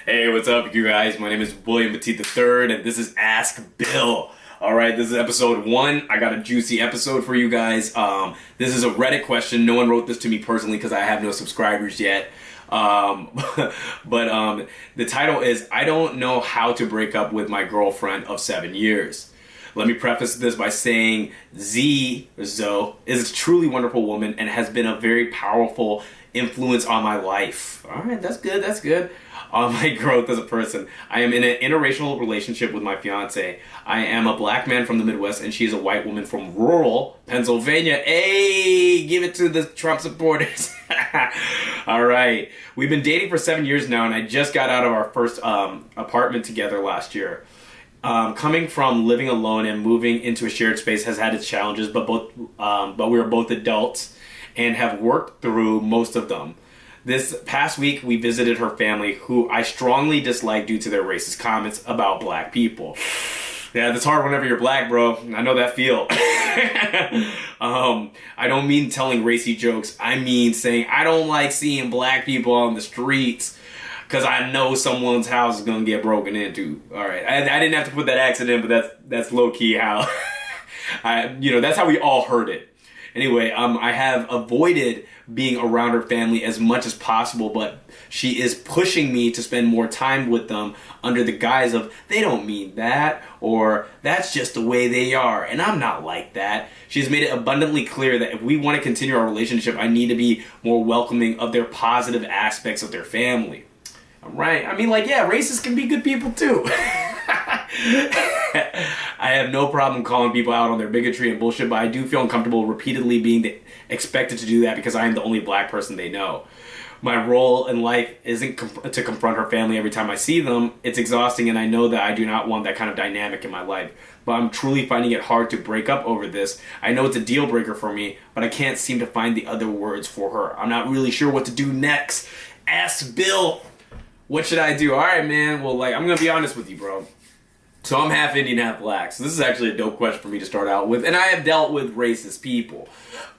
Hey, what's up, you guys? My name is William Petit III, and this is Ask Bill. All right, this is episode 1. I got a juicy episode for you guys. This is a Reddit question. No one wrote this to me personally because I have no subscribers yet. But the title is, I don't know how to break up with my girlfriend of 7 years. Let me preface this by saying Zoe is a truly wonderful woman and has been a very powerful influence on my life. All right, that's good, that's good. On my growth as a person. I am in an interracial relationship with my fiance. I am a black man from the Midwest and she is a white woman from rural Pennsylvania. Hey, give it to the Trump supporters. All right. We've been dating for 7 years now and I just got out of our first apartment together last year. Coming from living alone and moving into a shared space has had its challenges, but we are both adults and have worked through most of them. This past week, we visited her family, who I strongly dislike due to their racist comments about black people. Yeah, that's hard whenever you're black, bro. I know that feel. I don't mean telling racy jokes. I mean saying I don't like seeing black people on the streets because I know someone's house is going to get broken into. All right. I didn't have to put that accent in, but that's low-key how, that's how we all heard it. Anyway, I have avoided being around her family as much as possible, but she is pushing me to spend more time with them under the guise of, they don't mean that, or that's just the way they are, and I'm not like that. She has made it abundantly clear that if we want to continue our relationship, I need to be more welcoming of their positive aspects of their family. Right? I mean, yeah, racists can be good people too. I have no problem calling people out on their bigotry and bullshit, but I do feel uncomfortable repeatedly being expected to do that because I am the only black person they know. My role in life isn't to confront her family every time I see them. It's exhausting, and I know that I do not want that kind of dynamic in my life. But I'm truly finding it hard to break up over this. I know it's a deal breaker for me, but I can't seem to find the other words for her. I'm not really sure what to do next. Ask Bill. What should I do? All right, man. Well, I'm going to be honest with you, bro. So I'm half Indian, half black. So this is actually a dope question for me to start out with. And I have dealt with racist people.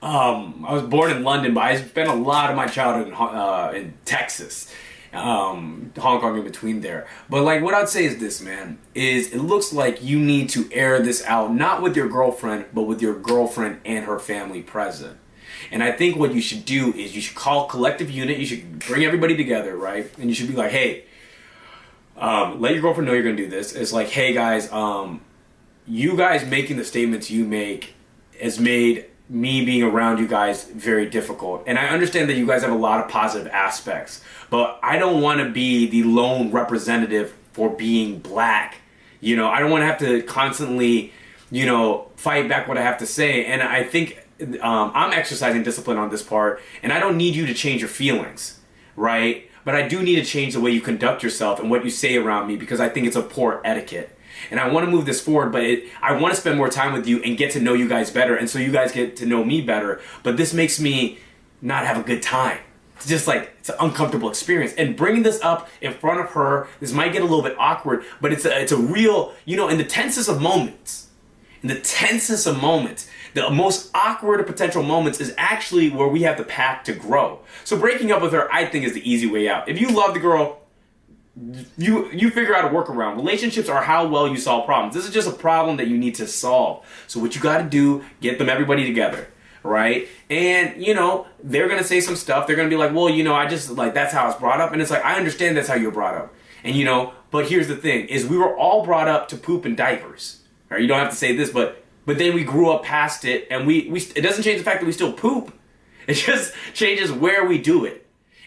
I was born in London, but I spent a lot of my childhood in Texas. Hong Kong in between there. But what I'd say is this, man, is it looks like you need to air this out, not with your girlfriend, but with your girlfriend and her family present. And I think what you should do is you should call a collective unit. You should bring everybody together, right? And you should be like, hey, let your girlfriend know you're going to do this. It's like, hey, guys, you guys making the statements you make has made me being around you guys very difficult. And I understand that you guys have a lot of positive aspects, but I don't want to be the lone representative for being black. I don't want to have to constantly, fight back what I have to say. And I think I'm exercising discipline on this part, and I don't need you to change your feelings, right? But I do need to change the way you conduct yourself and what you say around me because I think it's a poor etiquette. And I want to move this forward, but I want to spend more time with you and get to know you guys better, and so you guys get to know me better. But this makes me not have a good time. It's just it's an uncomfortable experience. And bringing this up in front of her, this might get a little bit awkward, but it's a real, in the tensest of moments, the most awkward of potential moments is actually where we have the path to grow. So breaking up with her, I think, is the easy way out. If you love the girl, you figure out a workaround. Relationships are how well you solve problems. This is just a problem that you need to solve. So what you got to do, get everybody together, right? And, they're going to say some stuff. They're going to be like, well, I just, that's how I was brought up. And it's I understand that's how you were brought up. And, but here's the thing, is we were all brought up to poop in diapers. All right, you don't have to say this, but then we grew up past it, and it doesn't change the fact that we still poop. It just changes where we do it.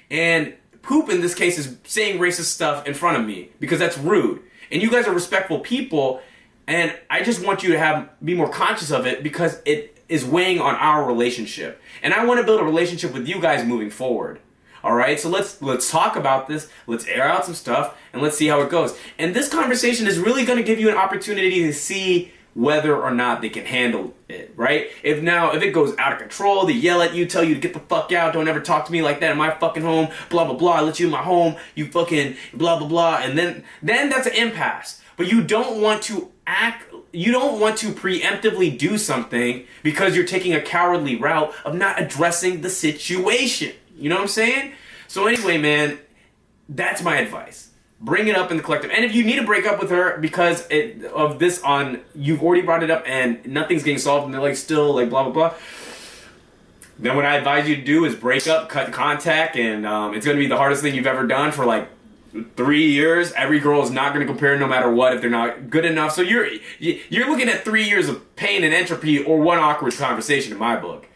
And poop in this case is saying racist stuff in front of me because that's rude. And you guys are respectful people, and I just want you to be more conscious of it because it is weighing on our relationship. And I want to build a relationship with you guys moving forward. All right, so let's talk about this. Let's air out some stuff, and let's see how it goes. And this conversation is really going to give you an opportunity to see whether or not they can handle it, right? If it goes out of control, they yell at you, tell you to get the fuck out, don't ever talk to me like that in my fucking home, blah, blah, blah, I let you in my home, you fucking blah, blah, blah, and then that's an impasse. But you don't want to preemptively do something because you're taking a cowardly route of not addressing the situation. You know what I'm saying? So anyway, man, That's my advice. Bring it up in the collective. And if you need to break up with her because of this you've already brought it up and nothing's getting solved and they're like still like blah, blah, blah. Then what I advise you to do is break up, cut contact, and it's going to be the hardest thing you've ever done for like 3 years. Every girl is not going to compare no matter what if they're not good enough. So you're looking at 3 years of pain and entropy or one awkward conversation in my book.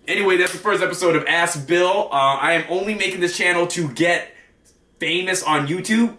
Anyway, that's the first episode of Ask Bill. I am only making this channel to get famous on YouTube.